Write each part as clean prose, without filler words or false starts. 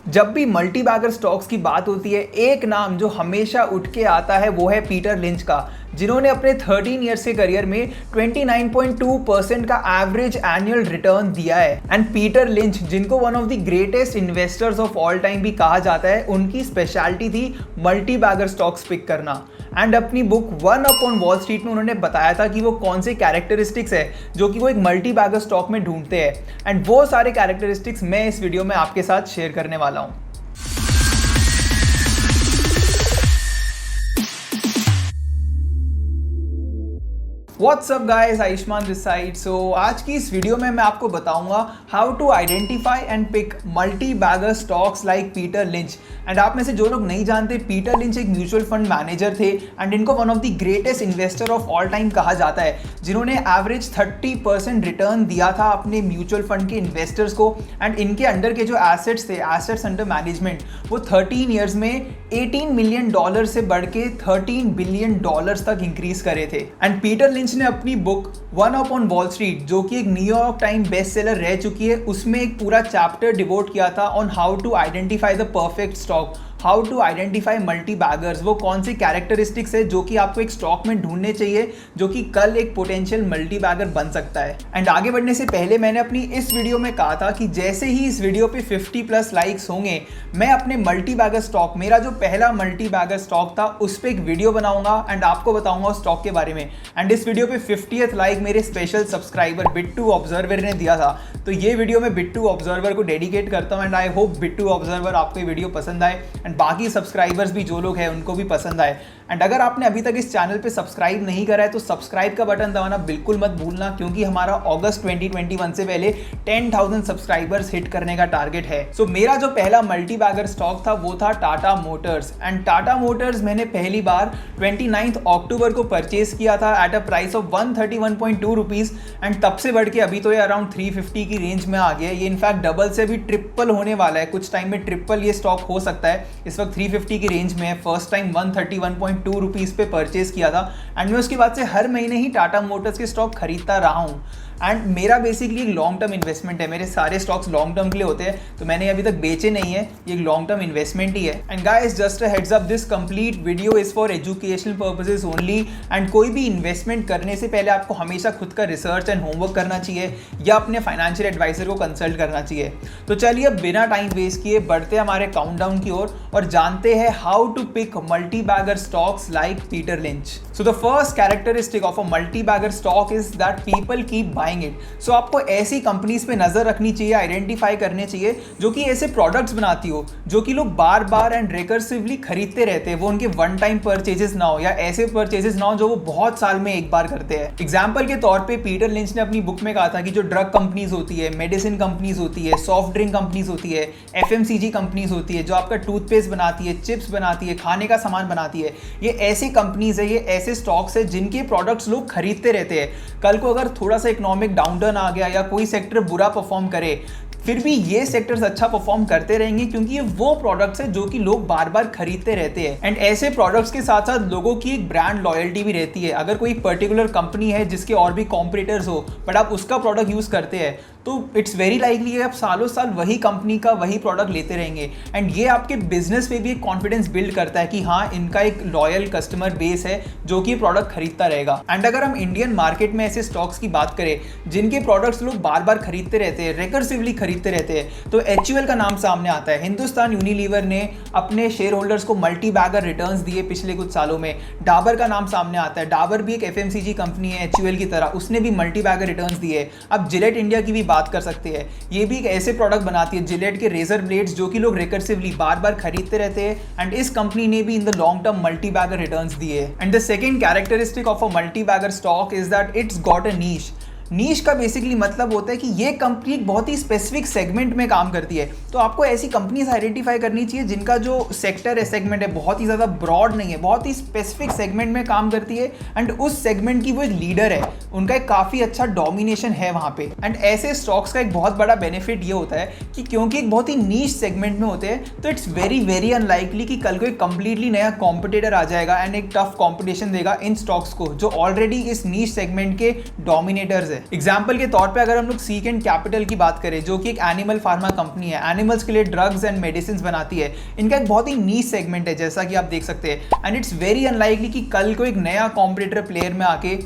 जब भी multi bagger stocks की बात होती है, एक नाम जो हमेशा उठ के आता है वो है पीटर लिंच का, जिन्होंने अपने 13 ईयर्स के करियर में 29.2% का एवरेज एनुअल रिटर्न दिया है। एंड पीटर लिंच, जिनको one of the greatest investors of all time भी कहा जाता है, उनकी स्पेशलिटी थी मल्टी बैगर स्टॉक्स पिक करना। एंड अपनी book one upon wall street में उन्होंने बताया था कि वो कौन से कैरेक्टरिस्टिक्स है जो कि वो एक मल्टी बैगर स्टॉक में ढूंढते हैं। एंड वो सारे कैरेक्टरिस्टिक्स मैं इस वीडियो में आपके साथ शेयर करने वाला हूँ। What's up guys, Ayushman this side. So आज की इस वीडियो में मैं आपको बताऊंगा how to identify and pick multibagger stocks like Peter Lynch. And आप में से जो लोग नहीं जानते, पीटर लिंच एक म्यूचुअल फंड मैनेजर थे एंड इनको one of the greatest investor of all time कहा जाता है, जिन्होंने एवरेज 30% रिटर्न दिया था अपने म्यूचुअल फंड के इन्वेस्टर्स को। एंड इनके अंडर के जो एसेट्स थे, एसेट्स अंडर मैनेजमेंट, वो 13 ईयर्स में $18 मिलियन से बढ़ के $13 बिलियन तक इंक्रीज करे थे। एंड पीटर लिंच ने अपनी book one upon wall street, जो कि एक न्यूयॉर्क टाइम बेस्ट सेलर रह चुकी है, उसमें एक पूरा चैप्टर डिवोट किया था on how to identify the perfect stock, how to identify multibaggers. वो कौन से कैरेक्टरिस्टिक्स है जो कि आपको एक स्टॉक में ढूंढने चाहिए जो कि कल एक पोटेंशियल मल्टी बैगर बन सकता है। एंड आगे बढ़ने से पहले मैंने अपनी इस वीडियो में कहा था कि जैसे ही इस वीडियो पे 50+ लाइक्स होंगे, मैं अपने मल्टी बैगर स्टॉक, मेरा जो पहला मल्टी बैगर स्टॉक था, उस पर एक वीडियो बनाऊंगा एंड आपको बताऊंगा उस स्टॉक के बारे में। एंड इस वीडियो पे 50th लाइक मेरे स्पेशल सब्सक्राइबर बिट्टू ऑब्जर्वर ने दिया था, तो ये वीडियो मैं बिट्टू ऑब्जर्वर को डेडिकेट करता हूँ। And I hope Bittu observer आपको ये वीडियो पसंद आए एंड बाकी सब्सक्राइबर्स भी जो लोग हैं उनको भी पसंद आए। एंड अगर आपने अभी तक इस चैनल पे सब्सक्राइब नहीं करा है तो सब्सक्राइब का बटन दबाना बिल्कुल मत भूलना, क्योंकि हमारा अगस्त 2021 से पहले 10,000 सब्सक्राइबर्स हिट करने का टारगेट है। सो मेरा जो पहला मल्टी बैगर स्टॉक था वो था Tata Motors. And Tata Motors मैंने पहली बार 29 अक्टूबर को परचेज किया था at a price of 131.2 rupees. And तब से बढ़ के अभी तो ये अराउंड 350 की रेंज में आ गया है। ये इनफैक्ट डबल से भी ट्रिपल होने वाला है, कुछ टाइम में ट्रिपल ये स्टॉक हो सकता है। इस वक्त 350 की रेंज में है। फर्स्ट टाइम 131.2 रुपीज़ पे परचेज किया था एंड मैं उसके बाद से हर महीने ही टाटा मोटर्स के स्टॉक खरीदता रहा हूँ। एंड मेरा बेसिकली एक लॉन्ग टर्म इन्वेस्टमेंट है, मेरे सारे स्टॉक्स लॉन्ग टर्म के लिए होते हैं, तो मैंने अभी तक बेचे नहीं है, ये एक लॉन्ग टर्म इन्वेस्टमेंट ही है। And guys, just a heads up, this complete video is for educational purposes only. And कोई भी इन्वेस्टमेंट करने से पहले आपको हमेशा खुद का रिसर्च एंड होमवर्क करना चाहिए या अपने फाइनेंशियल एडवाइजर को कंसल्ट करना चाहिए। तो चलिए अब बिना टाइम वेस्ट किए बढ़ते हैं हमारे काउंटडाउन की ओर और जानते हैं how to pick multibagger stocks like Peter Lynch. So the first characteristic of a multibagger stock is that people keep buying it. So आपको ऐसी कंपनीज पे नजर रखनी चाहिए, आइडेंटिफाई करने चाहिए जो कि ऐसे प्रोडक्ट्स बनाती हो जो कि लोग बार बार एंड रिकर्सिवली खरीदते रहते हैं। वो उनके वन टाइम परचेजेस ना हो या ऐसे परचेजेस ना हो जो वो बहुत साल में एक बार करते हैं। एग्जाम्पल के तौर पे पीटर लिंच ने अपनी बुक में कहा था कि जो ड्रग कंपनीज होती है, मेडिसिन कंपनीज होती है, सॉफ्ट ड्रिंक कंपनीज होती है, FMCG कंपनीज होती है, जो आपका टूथपेस्ट बनाती है, चिप्स बनाती है, खाने का सामान बनाती है, ये ऐसी कंपनीज है, ये ऐसे स्टॉक्स है जिनके प्रोडक्ट्स लोग खरीदते रहते हैं। कल को अगर थोड़ा सा इकोनॉमिक डाउनटर्न आ गया या कोई सेक्टर बुरा परफॉर्म करे, फिर भी ये सेक्टर्स अच्छा परफॉर्म करते रहेंगे, क्योंकि ये वो प्रोडक्ट्स है जो कि लोग बार बार खरीदते रहते हैं। एंड ऐसे प्रोडक्ट्स के साथ साथ लोगों की एक ब्रांड लॉयल्टी भी रहती है। अगर कोई पर्टिकुलर कंपनी है जिसके और भी कॉम्पिटिटर्स हो बट आप उसका प्रोडक्ट यूज करते हैं, तो इट्स वेरी लाइकली कि आप सालों साल वही कंपनी का वही प्रोडक्ट लेते रहेंगे। एंड ये आपके बिजनेस पे भी एक कॉन्फिडेंस बिल्ड करता है कि हाँ, इनका एक लॉयल कस्टमर बेस है जो कि प्रोडक्ट खरीदता रहेगा। एंड अगर हम इंडियन मार्केट में ऐसे स्टॉक्स की बात करें जिनके प्रोडक्ट्स लोग बार बार खरीदते रहते हैं, रिकर्सिवली खरीदते रहते हैं, तो HUL का नाम सामने आता है। हिंदुस्तान यूनिलीवर ने अपने शेयर होल्डर्स को मल्टी बैगर रिटर्न्स दिए पिछले कुछ सालों में। डाबर का नाम सामने आता है। डाबर भी एक FMCG कंपनी है HUL की तरह, उसने भी मल्टी बैगर रिटर्न्स दिए। अब जिलेट इंडिया की भी बात कर सकते हैं, ये भी एक ऐसे प्रोडक्ट बनाती है, जिलेट के रेजर ब्लेड्स, जो कि लोग रिकर्सिवली बार बार खरीदते रहते हैं। एंड इस कंपनी ने भी in the long term multi bagger returns दिए। And the second characteristic of a multibagger stock is that it's got a niche. Niche का बेसिकली मतलब होता है कि ये कंपनी एक बहुत ही स्पेसिफिक सेगमेंट में काम करती है। तो आपको ऐसी कंपनीज आइडेंटिफाई करनी चाहिए जिनका जो सेक्टर है, सेगमेंट है, बहुत ही ज़्यादा ब्रॉड नहीं है, बहुत ही स्पेसिफिक सेगमेंट में काम करती है एंड उस सेगमेंट की वो एक लीडर है, उनका एक काफ़ी अच्छा डोमिनेशन है वहाँ पे। एंड ऐसे स्टॉक्स का एक बहुत बड़ा बेनिफिट ये होता है कि क्योंकि एक बहुत ही नीश सेगमेंट में होते हैं, तो इट्स वेरी वेरी अनलाइकली कि कल को एक कंप्लीटली नया कॉम्पिटिटर आ जाएगा एंड एक टफ कॉम्पिटिशन देगा इन स्टॉक्स को जो ऑलरेडी इस नीश सेगमेंट के डोमिनेटर्स है। है। एग्जाम्पल के तौर पे अगर हम लोग सीकेंट कैपिटल की बात करें, जो कि एक एनिमल फार्मा कंपनी है, एनिमल्स के लिए ड्रग्स एंड मेडिसिन बनाती है, इनका एक बहुत ही नीश सेगमेंट है जैसा कि आप देख सकते हैं। एंड इट्स वेरी अनलाइकली कि कल को एक नया कॉम्पिटिटर प्लेयर में आके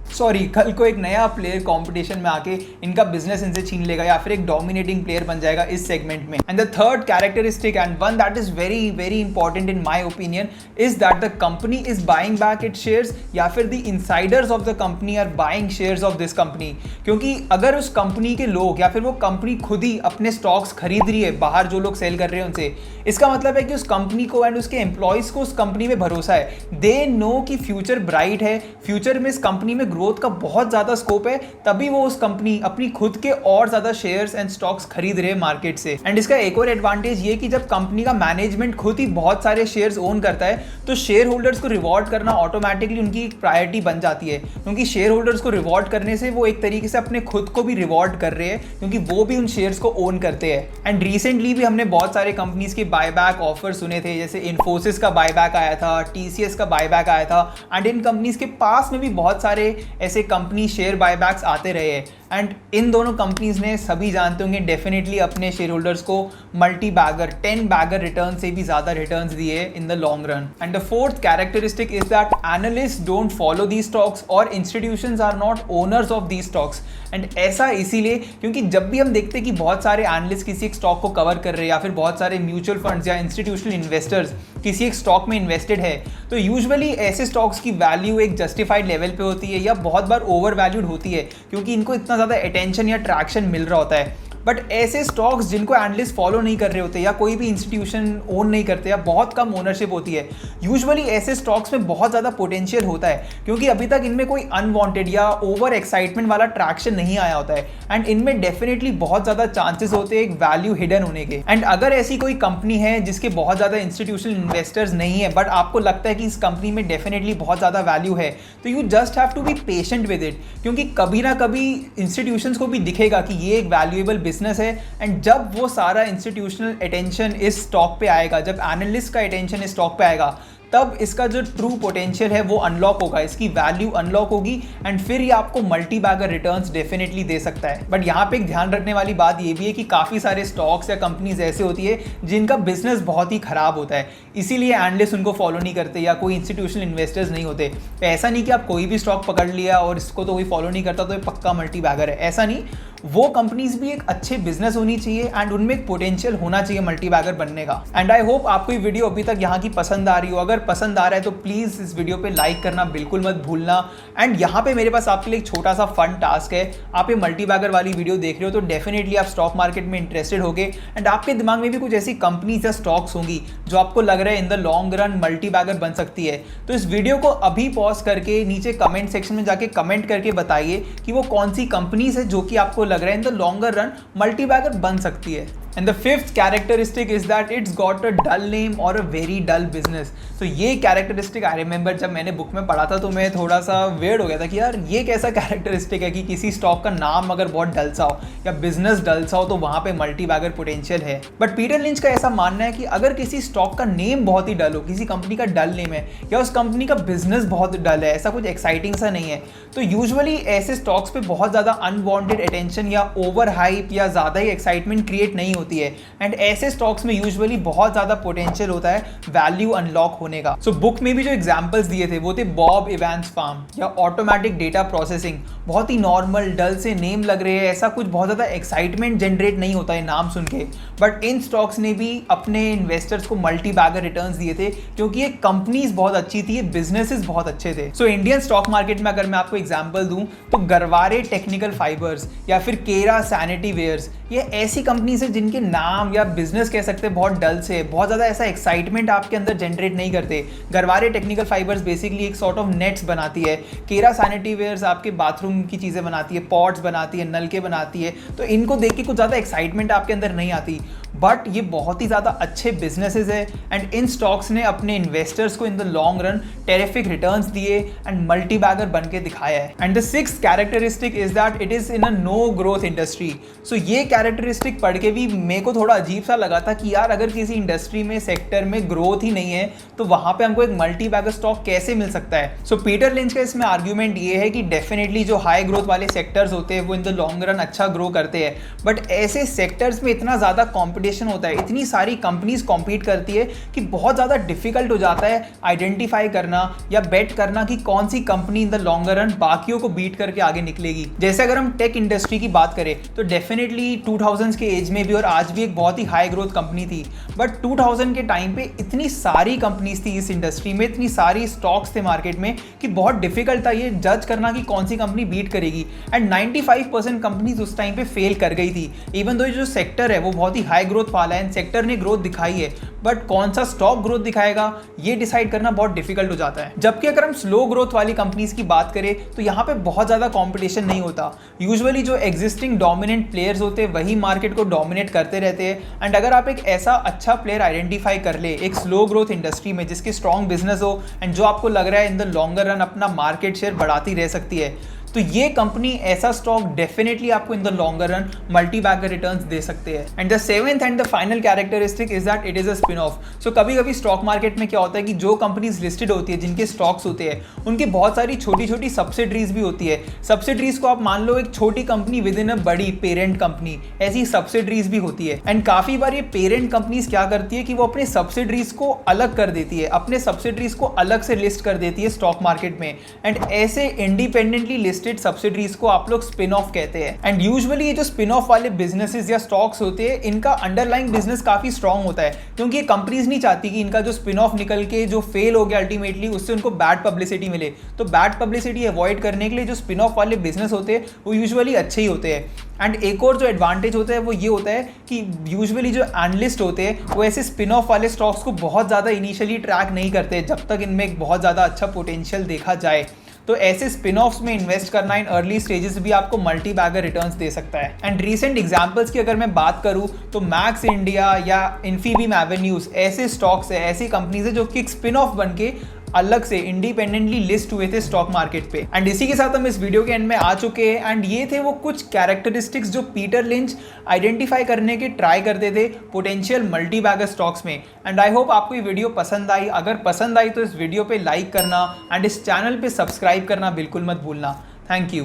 कल को एक नया प्लेयर कंपटीशन में आके इनका बिजनेस इनसे छीन लेगा या फिर एक डोमिनेटिंग प्लेयर बन जाएगा इस सेगमेंट में। And the third characteristic and one that is very very important in my opinion is that the company is buying back it shares, या फिर the insiders of the company are buying shares of this company. क्योंकि अगर उस company के लोग या फिर वो कंपनी खुद ही अपने स्टॉक्स खरीद रही है बाहर जो लोग सेल कर रहे हैं उनसे, इसका मतलब है कि उस कंपनी को एंड उसके एम्प्लॉयज को उस कंपनी में भरोसा है। दे नो कि फ्यूचर ब्राइट है, फ्यूचर में इस कंपनी में ग्रोथ का बहुत ज्यादा स्कोप है, तभी वो उस कंपनी अपनी खुद के और ज्यादा शेयर्स एंड स्टॉक्स खरीद रहे हैं मार्केट से। एंड इसका एक और एडवांटेज ये कि जब कंपनी का मैनेजमेंट खुद ही बहुत सारे शेयर्स ओन करता है तो शेयर होल्डर्स को रिवॉर्ड करना ऑटोमेटिकली उनकी एक प्रायोरिटी बन जाती है, क्योंकि शेयर होल्डर्स को रिवॉर्ड करने से वो एक तरीके से अपने खुद को भी रिवॉर्ड कर रहे हैं, क्योंकि वो भी उन शेयर्स को ओन करते हैं। एंड रिसेंटली भी हमने बहुत सारे कंपनीज के बायबैक ऑफर सुने थे, जैसे इन्फोसिस का बायबैक आया था, टीसीएस का बायबैक आया था, एंड इन कंपनीज के पास में भी बहुत सारे ऐसे कंपनी शेयर बायबैक्स आते रहे हैं। एंड इन दोनों कंपनीज ने, सभी जानते होंगे, डेफिनेटली अपने शेयर होल्डर्स को मल्टी बैगर 10 बैगर रिटर्न से भी ज्यादा रिटर्न्स दिए in the long run. And the fourth characteristic is that analyst don't follow the stocks और institutions are not owners of the stocks. And ऐसा इसीलिए क्योंकि जब भी हम देखते हैं कि बहुत सारे एनालिस्ट किसी एक स्टॉक को कवर कर रहे हैं या फिर बहुत सारे म्यूचुअल फंड्स या इंस्टीट्यूशनल इन्वेस्टर्स किसी एक स्टॉक में इन्वेस्टेड है, तो यूजुअली ऐसे स्टॉक्स की वैल्यू एक जस्टिफाइड लेवल पे होती है या बहुत बार ओवर वैल्यूड होती है, क्योंकि इनको इतना ज़्यादा अटेंशन या ट्रैक्शन मिल रहा होता है। बट ऐसे स्टॉक्स जिनको एनालिस्ट फॉलो नहीं कर रहे होते या कोई भी इंस्टीट्यूशन ओन नहीं करते या बहुत कम ओनरशिप होती है, यूजुअली ऐसे स्टॉक्स में बहुत ज़्यादा पोटेंशियल होता है, क्योंकि अभी तक इनमें कोई अनवांटेड या ओवर एक्साइटमेंट वाला ट्रैक्शन नहीं आया होता है। एंड इनमें डेफिनेटली बहुत ज़्यादा चांसेस होते हैं एक वैल्यू हिडन होने के। एंड अगर ऐसी कोई कंपनी है जिसके बहुत ज़्यादा इंस्टीट्यूशनल इन्वेस्टर्स नहीं है बट आपको लगता है कि इस कंपनी में डेफिनेटली बहुत ज़्यादा वैल्यू है, तो you just have to be patient with it, क्योंकि कभी ना कभी इंस्टीट्यूशंस को भी दिखेगा कि ये एक वैल्यूएबल बिजनेस है। एंड जब वो सारा इंस्टीट्यूशनल अटेंशन इस स्टॉक पे आएगा, जब एनालिस्ट का अटेंशन इस स्टॉक पे आएगा, तब इसका जो ट्रू पोटेंशियल है वो अनलॉक होगा, इसकी वैल्यू अनलॉक होगी एंड फिर ये आपको मल्टी बैगर रिटर्न्स डेफिनेटली दे सकता है। बट यहाँ पे एक ध्यान रखने वाली बात ये भी है कि काफ़ी सारे स्टॉक्स या कंपनीज ऐसे होती है जिनका बिजनेस बहुत ही खराब होता है, इसीलिए एनालिस्ट उनको फॉलो नहीं करते या कोई इंस्टीट्यूशनल इन्वेस्टर्स नहीं होते। ऐसा नहीं कि आप कोई भी स्टॉक पकड़ लिया और इसको तो कोई फॉलो नहीं करता तो ये पक्का मल्टी बैगर है, ऐसा नहीं। वो कंपनीज भी एक अच्छे बिजनेस होनी चाहिए एंड उनमें एक पोटेंशियल होना चाहिए मल्टी बैगर बनने का। एंड आई होप आपको ये वीडियो अभी तक यहाँ की पसंद आ रही हो। अगर पसंद आ रहा है तो प्लीज़ इस वीडियो पे लाइक करना बिल्कुल मत भूलना। एंड यहाँ पे मेरे पास आपके लिए एक छोटा सा फन टास्क है। आप ये मल्टी बैगर वाली वीडियो देख रहे हो तो डेफिनेटली आप स्टॉक मार्केट में इंटरेस्टेड होगे एंड आपके दिमाग में भी कुछ ऐसी कंपनीज या स्टॉक्स होंगी जो आपको लग रहा है in the long run multi bagger बन सकती है। तो इस वीडियो को अभी पॉज करके नीचे कमेंट सेक्शन में जाके कमेंट करके बताइए कि वो कौन सी कंपनीज है जो कि आपको लग रहा है in the longer run multi bagger बन सकती है। And the fifth characteristic is that it's got a dull name or a very dull business. तो ये characteristic I remember जब मैंने बुक में पढ़ा था तो मैं थोड़ा सा weird हो गया था कि यार ये कैसा characteristic है कि किसी स्टॉक का नाम अगर बहुत डल सा हो या बिजनेस डल सा हो तो वहाँ पे मल्टी बैगर पोटेंशियल है। बट पीटर लिंच का ऐसा मानना है कि अगर किसी स्टॉक का नेम बहुत ही डल हो, किसी कंपनी का डल नेम है या उस कंपनी का बिजनेस बहुत डल है, ऐसा कुछ एक्साइटिंग सा नहीं है, तो यूजुअली ऐसे स्टॉक्स पे बहुत ज़्यादा अनवांटेड अटेंशन या ओवर हाइप या ज़्यादा ही एक्साइटमेंट क्रिएट नहीं होती है। एंड ऐसे स्टॉक्स में यूजुअली बहुत ज़्यादा पोटेंशियल होता है वैल्यू अनलॉक होने का। सो बुक में भी जो एग्जांपल्स दिए थे वो थे बॉब इवांस फार्म या ऑटोमेटिक डेटा प्रोसेसिंग। बहुत ही नॉर्मल डल से नेम लग रहे हैं, ऐसा कुछ बहुत ज़्यादा एक्साइटमेंट जनरेट नहीं होता है नाम सुन के, बट इन स्टॉक्स ने भी अपने इन्वेस्टर्स को मल्टी बैगर रिटर्न्स दिए थे क्योंकि ये कंपनीज बहुत अच्छी थी, ये बिजनेसेस बहुत अच्छे थे। सो इंडियन स्टॉक मार्केट में अगर मैं आपको एग्जांपल दूं तो गरवारे टेक्निकल फाइबर्स या फिर केरा सैनिटरी वेयर्स, ये ऐसी कंपनीज है जिनके नाम या बिजनेस कह सकते हैं बहुत डल से, बहुत ज़्यादा ऐसा एक्साइटमेंट आपके अंदर जनरेट नहीं करते। गरवारे टेक्निकल फाइबर्स बेसिकली एक सॉर्ट ऑफ नेट्स बनाती है, केरा सैनिटरी वेयर्स आपके बाथरूम की चीज़ें बनाती है, पॉट्स बनाती है, नलके बनाती है, तो इनको देख के कुछ ज़्यादा एक्साइटमेंट आपके अंदर नहीं आती। बट ये बहुत ही ज़्यादा अच्छे बिजनेसेस है एंड इन स्टॉक्स ने अपने इन्वेस्टर्स को in the long run terrific returns दिए एंड मल्टी बैगर बन के दिखाया है। And the sixth characteristic is that it is in a no growth industry. So ये कैरेक्टरिस्टिक पढ़ के भी मेरे को थोड़ा अजीब सा लगा था कि यार अगर किसी इंडस्ट्री में सेक्टर में ग्रोथ ही नहीं है तो वहाँ पे हमको एक मल्टी बैगर स्टॉक कैसे मिल सकता है। सो पीटर लिंच का इसमें आर्ग्यूमेंट ये है कि डेफिनेटली जो हाई ग्रोथ वाले सेक्टर्स होते हैं वो इन द लॉन्ग रन अच्छा ग्रो करते हैं, बट ऐसे सेक्टर्स में इतना ज़्यादा कॉम्पिटिशन होता है, इतनी सारी कंपनीज कॉम्पीट करती है कि बहुत ज़्यादा डिफिकल्ट हो जाता है आइडेंटिफाई करना या बेट करना कि कौन सी company in the long run बाकियों को बीट करके आगे निकलेगी। जैसे अगर हम टेक इंडस्ट्री की बात करें तो डेफिनेटली 2000s के एज में भी और आज भी एक बहुत ही हाई ग्रोथ कंपनी थी, बट 2000 के टाइम पे इतनी सारी कंपनीज थी इस इंडस्ट्री में, इतनी सारी स्टॉक्स थे मार्केट में कि बहुत डिफिकल्ट था ये जज करना कि कौन सी कंपनी बीट करेगी। एंड 95% कंपनीज उस टाइम पे फेल कर गई थी। इवन दो जो सेक्टर है वो बहुत ही हाई ग्रोथ वाला है, सेक्टर ने ग्रोथ दिखाई है, बट कौन सा स्टॉक ग्रोथ दिखाएगा ये डिसाइड करना बहुत डिफिकल्ट हो जाता है। जबकि अगर हम स्लो ग्रोथ वाली कंपनीज की बात करें तो यहाँ पे बहुत ज़्यादा कंपटीशन नहीं होता। यूजुअली जो एग्जिस्टिंग डोमिनेंट प्लेयर्स होते हैं वही मार्केट को डोमिनेट करते रहते हैं। एंड अगर आप एक ऐसा अच्छा प्लेयर आइडेंटिफाई कर ले एक स्लो ग्रोथ इंडस्ट्री में जिसके स्ट्रॉन्ग बिजनेस हो एंड जो आपको लग रहा है इन द लॉन्गर रन अपना मार्केट शेयर बढ़ाती रह सकती है, तो ये कंपनी ऐसा स्टॉक डेफिनेटली आपको in the longer run multi bagger returns दे सकते हैं। And the seventh and the final characteristic is that it is a spin off. So कभी कभी स्टॉक मार्केट में क्या होता है कि जो कंपनीज लिस्टेड होती है जिनके स्टॉक्स होते हैं उनकी बहुत सारी छोटी छोटी सब्सिडरीज भी होती है। सब्सिडरीज को आप मान लो एक छोटी कंपनी विद इन अ बड़ी पेरेंट कंपनी, ऐसी सब्सिडरीज भी होती है। एंड काफी बार ये पेरेंट कंपनीज क्या करती है कि वो अपने सब्सिडरीज को अलग कर देती है, अपने सब्सिडरीज को अलग से लिस्ट कर देती है स्टॉक मार्केट में। एंड ऐसे इंडिपेंडेंटली लिस्टेड सब्सिडरीज को आप लोग स्पिन ऑफ कहते हैं। एंड यूजुअली ये जो स्पिन ऑफ वाले बिजनेसेस या स्टॉक्स होते हैं इनका अंडरलाइंग बिजनेस काफी स्ट्रांग होता है, क्योंकि ये कंपनीज नहीं चाहती कि इनका जो स्पिन ऑफ निकल के जो फेल हो गया अल्टीमेटली उससे उनको बैड पब्लिसिटी मिले। तो बैड पब्लिसिटी अवॉइड करने के लिए जो स्पिन ऑफ वाले बिजनेस होते हैं वो यूजुअली अच्छे ही होते हैं। एंड एक और जो एडवांटेज होता है वो ये होता है कि यूजुअली जो एनालिस्ट होते हैं वो ऐसे स्पिन ऑफ वाले स्टॉक्स को बहुत ज़्यादा इनिशियली ट्रैक नहीं करते जब तक इनमें एक बहुत ज़्यादा अच्छा पोटेंशियल देखा जाए। तो ऐसे स्पिन ऑफ्स में इन्वेस्ट करना इन अर्ली स्टेजेस भी आपको मल्टी बैगर रिटर्न्स दे सकता है। एंड रीसेंट एग्जांपल्स की अगर मैं बात करूं तो मैक्स इंडिया या इन्फीबीम एवेन्यूज ऐसे स्टॉक्स है, ऐसी कंपनीज है जो कि एक स्पिन ऑफ बन के अलग से इंडिपेंडेंटली लिस्ट हुए थे स्टॉक मार्केट पे। एंड इसी के साथ हम इस वीडियो के एंड में आ चुके हैं। एंड ये थे वो कुछ कैरेक्टरिस्टिक्स जो पीटर लिंच आइडेंटिफाई करने के ट्राई करते थे पोटेंशियल मल्टी बैगर स्टॉक्स में। एंड आई होप आपको ये वीडियो पसंद आई। अगर पसंद आई तो इस वीडियो पे लाइक करना एंड इस चैनल पे सब्सक्राइब करना बिल्कुल मत भूलना। Thank you.